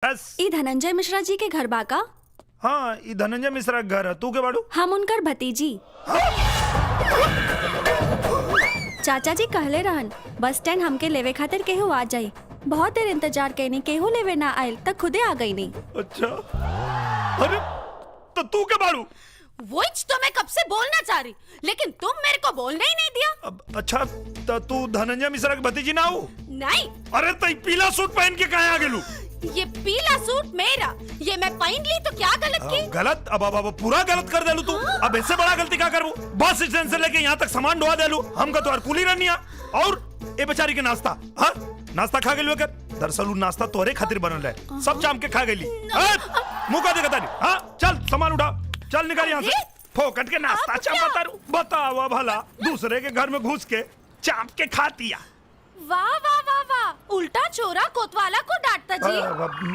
बस ई धनंजय मिश्रा जी के घर बाका। हाँ, ई धनंजय मिश्रा घर है। तू के बाड़ू? हम उनकर भतीजी। चाचा जी कहले रहन बस स्टैंड हमके लेवे खातिर केहू आ जाई। बहुत देर इंतजार कैनी, केहू लेवे ना आयल तक खुदे आ गई नहीं। अच्छा, अरे तो तू के बाड़ू? वही तो मैं कब से बोलना चाह रही, लेकिन तुम मेरे को बोलने ही नहीं दिया। अच्छा, तो तू धनंजय मिश्रा के भतीजी ना हो? नहीं। अरे तो पीला सूट पहन के कहाँ आ गेलू? ये पीला सूट मेरा, ये मैं पहन ली तो क्या गलत की? गलत? अब पूरा गलत कर देलू तू। अब इससे बड़ा गलती क्या करूँ? बस स्टैंड से लेके यहाँ तक सामान ढोआ देलू। हमका तो कुली रनिया और ए बेचारी के नाश्ता। हाँ, नाश्ता खा गेलू कर। दरअसल उ नाश्ता तोरे खातिर बनल है, सब जाम के खा गेली। मुंह का देखता नहीं। हाँ, चल सामान उठा, चल निकल यहाँ से। फोकट के नाश्ता चापता रू। बतावा भला, दूसरे के घर में घुस के चाप के खातिया। वाह वाह वाह वाह, उल्टा चोरा कोतवाला को डांटता जी।